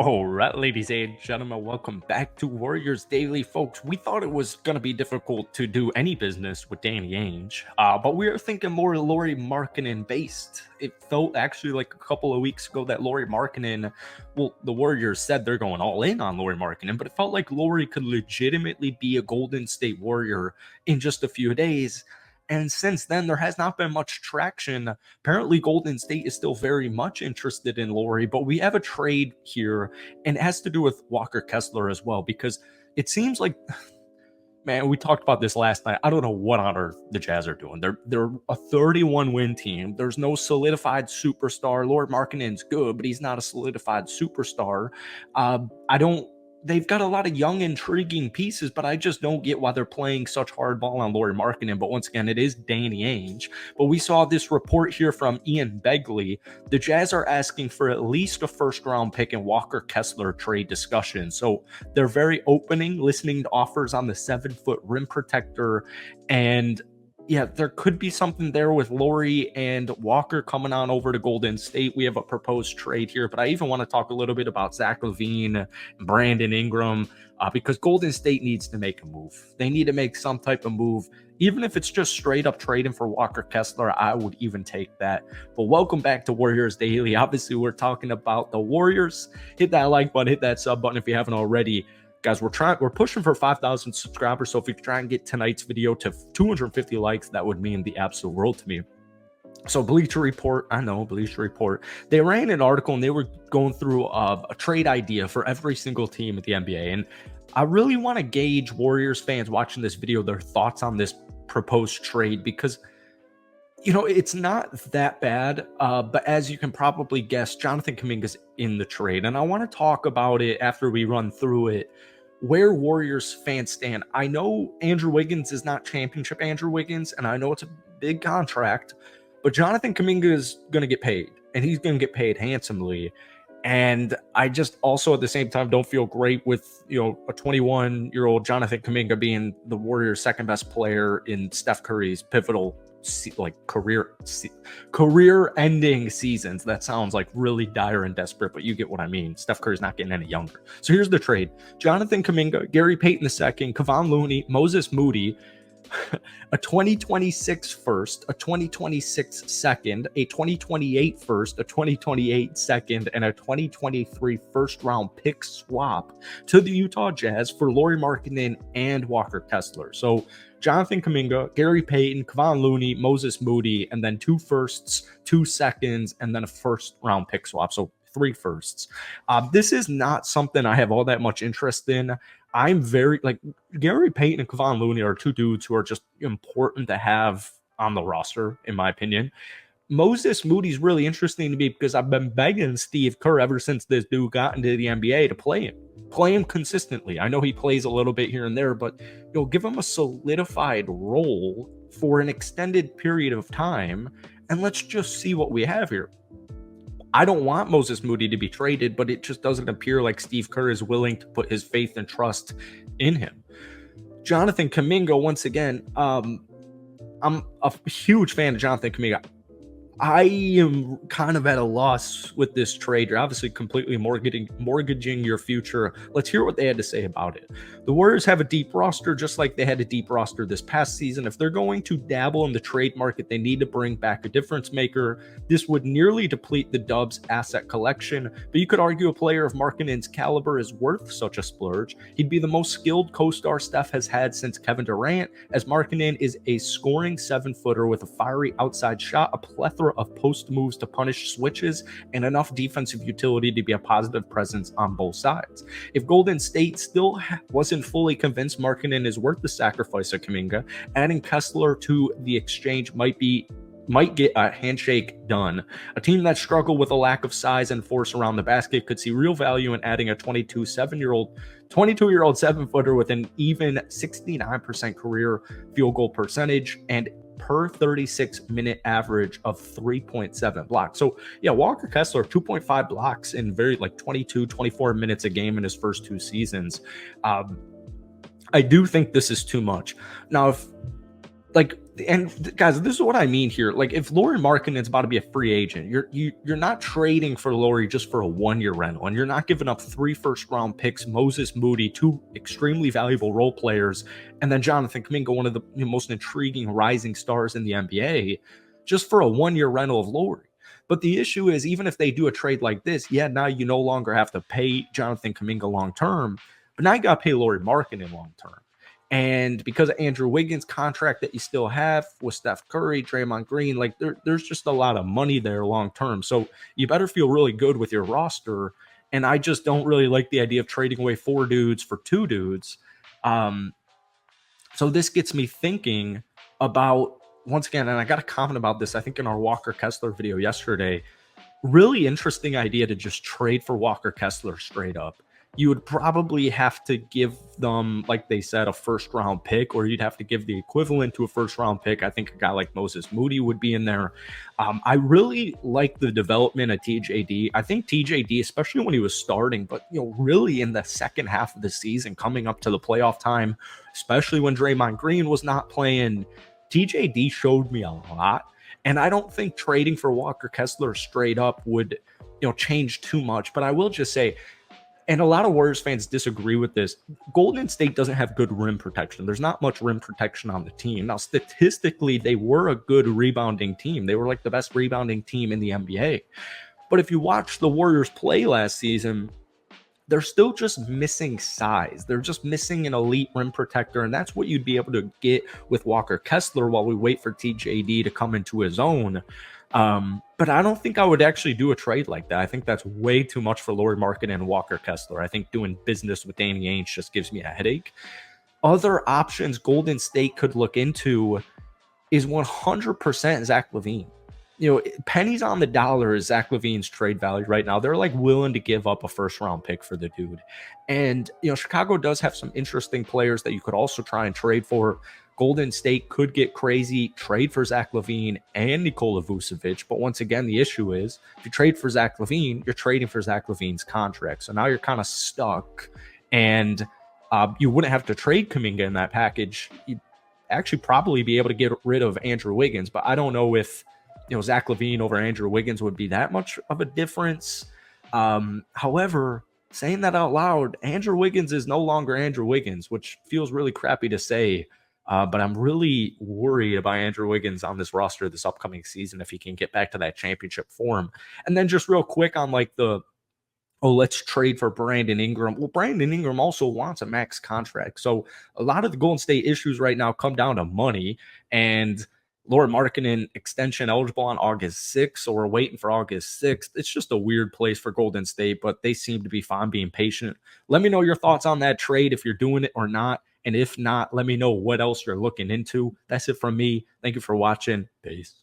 All right, ladies and gentlemen, welcome back to Warriors Daily, folks. We thought it was going to be difficult to do any business with Danny Ainge, but we are thinking more Lauri Markkanen based. It felt actually like a couple of weeks ago that Lauri Markkanen, well, the Warriors said they're going all in on Lauri Markkanen, but it felt like Lauri could legitimately be a Golden State Warrior in just a few days. And since then, there has not been much traction. Apparently, Golden State is still very much interested in Lauri, but we have a trade here, and it has to do with Walker Kessler as well, because it seems like, man, we talked about this last night. I don't know what on earth the Jazz are doing. They're a 31-win team. There's no solidified superstar. Lauri Markkanen's good, but he's not a solidified superstar. I don't. They've got a lot of young, intriguing pieces, but I just don't get why they're playing such hardball on Lauri Markkanen. But once again, it is Danny Ainge. But we saw this report here from Ian Begley. The Jazz are asking for at least a first-round pick in Walker Kessler trade discussion. So they're very listening to offers on the 7-foot rim protector. And yeah, there could be something there with Lauri and Walker coming on over to Golden State. We have a proposed trade here, but I even want to talk a little bit about Zach LaVine and Brandon Ingram because Golden State needs to make a move. They need to make some type of move. Even if it's just straight up trading for Walker Kessler, I would even take that. But welcome back to Warriors Daily. Obviously, we're talking about the Warriors. Hit that like button, hit that sub button if you haven't already. Guys, we're pushing for 5,000 subscribers, so if we try and get tonight's video to 250 likes, that would mean the absolute world to me. So Bleacher Report, they ran an article and they were going through a trade idea for every single team at the NBA, and I really want to gauge Warriors fans watching this video, their thoughts on this proposed trade, because it's not that bad, but as you can probably guess, Jonathan Kuminga's in the trade, and I want to talk about it after we run through it, where Warriors fans stand. I know Andrew Wiggins is not championship Andrew Wiggins, and I know it's a big contract, but Jonathan Kuminga is going to get paid, and he's going to get paid handsomely. And I just also at the same time don't feel great with, a 21-year-old Jonathan Kuminga being the Warriors' second best player in Steph Curry's pivotal career-ending seasons. That sounds like really dire and desperate, but you get what I mean. Steph Curry's not getting any younger. So here's the trade. Jonathan Kuminga, Gary Payton II, Kevon Looney, Moses Moody, a 2026 first, a 2026 second, a 2028 first, a 2028 second, and a 2023 first round pick swap to the Utah Jazz for Lauri Markkanen and Walker Kessler. So Jonathan Kuminga, Gary Payton, Kevon Looney, Moses Moody, and then 2 firsts, 2 seconds, and then a first round pick swap. So 3 firsts. This is not something I have all that much interest in. I'm very Gary Payton and Kevon Looney are 2 dudes who are just important to have on the roster, in my opinion. Moses Moody's really interesting to me because I've been begging Steve Kerr ever since this dude got into the NBA to play him consistently. I know he plays a little bit here and there, but give him a solidified role for an extended period of time, and let's just see what we have here. I don't want Moses Moody to be traded, but it just doesn't appear like Steve Kerr is willing to put his faith and trust in him. Jonathan Kuminga, once again, I'm a huge fan of Jonathan Kuminga. I am kind of at a loss with this trade. You're obviously completely mortgaging your future. Let's hear what they had to say about it. The Warriors have a deep roster, just like they had a deep roster this past season. If they're going to dabble in the trade market, they need to bring back a difference maker. This would nearly deplete the Dubs' asset collection, but you could argue a player of Markkanen's caliber is worth such a splurge. He'd be the most skilled co-star Steph has had since Kevin Durant, as Markkanen is a scoring 7-footer with a fiery outside shot, a plethora of post moves to punish switches, and enough defensive utility to be a positive presence on both sides. If Golden State still wasn't fully convinced Markkanen is worth the sacrifice of Kuminga, adding Kessler to the exchange might get a handshake done. A team that struggled with a lack of size and force around the basket could see real value in adding a 22-year-old 7-footer with an even 69% career field goal percentage and per 36-minute average of 3.7 blocks. So yeah, Walker Kessler, 2.5 blocks in 24 minutes a game in his first 2 seasons. I do think this is too much. Now, if And guys, this is what I mean here. Like, if Lauri Markkanen's about to be a free agent, you're not trading for Lauri just for a 1 year rental, and you're not giving up 3 first round picks, Moses Moody, 2 extremely valuable role players, and then Jonathan Kuminga, one of the most intriguing rising stars in the NBA, just for a 1 year rental of Lauri. But the issue is, even if they do a trade like this, yeah, now you no longer have to pay Jonathan Kuminga long term, but now you got to pay Lauri Markkanen long term. And because of Andrew Wiggins' contract that you still have with Steph Curry, Draymond Green, like there's just a lot of money there long term. So you better feel really good with your roster. And I just don't really like the idea of trading away 4 dudes for 2 dudes. Um, so this gets me thinking about, once again, and I got a comment about this, I think in our Walker Kessler video yesterday. Really interesting idea to just trade for Walker Kessler straight up. You would probably have to give them, like they said, a 1st round pick, or you'd have to give the equivalent to a 1st round pick. I think a guy like Moses Moody would be in there. I really like the development of TJD. I think TJD, especially when he was starting, but really in the second half of the season, coming up to the playoff time, especially when Draymond Green was not playing, TJD showed me a lot. And I don't think trading for Walker Kessler straight up would, change too much. But I will just say, and a lot of Warriors fans disagree with this, Golden State doesn't have good rim protection. There's not much rim protection on the team. Now, statistically, they were a good rebounding team. They were like the best rebounding team in the NBA. But if you watch the Warriors play last season, they're still just missing size. They're just missing an elite rim protector, and that's what you'd be able to get with Walker Kessler while we wait for TJD to come into his own. But I don't think I would actually do a trade like that. I think that's way too much for Lauri Markkanen and Walker Kessler. I think doing business with Danny Ainge just gives me a headache. Other options Golden State could look into is 100% Zach LaVine. Pennies on the dollar is Zach LaVine's trade value right now. They're like willing to give up a 1st round pick for the dude. And, Chicago does have some interesting players that you could also try and trade for. Golden State could get crazy, trade for Zach LaVine and Nikola Vucevic. But once again, the issue is, if you trade for Zach LaVine, you're trading for Zach LaVine's contract. So now you're kind of stuck. And you wouldn't have to trade Kuminga in that package. You'd actually probably be able to get rid of Andrew Wiggins. But I don't know if Zach LaVine over Andrew Wiggins would be that much of a difference. However, saying that out loud, Andrew Wiggins is no longer Andrew Wiggins, which feels really crappy to say. But I'm really worried about Andrew Wiggins on this roster this upcoming season if he can get back to that championship form. And then just real quick on like let's trade for Brandon Ingram. Well, Brandon Ingram also wants a max contract. So a lot of the Golden State issues right now come down to money. And Lauri Markkanen extension eligible on August 6th, so we're waiting for August 6th. It's just a weird place for Golden State, but they seem to be fine being patient. Let me know your thoughts on that trade, if you're doing it or not. And if not, let me know what else you're looking into. That's it from me. Thank you for watching. Peace.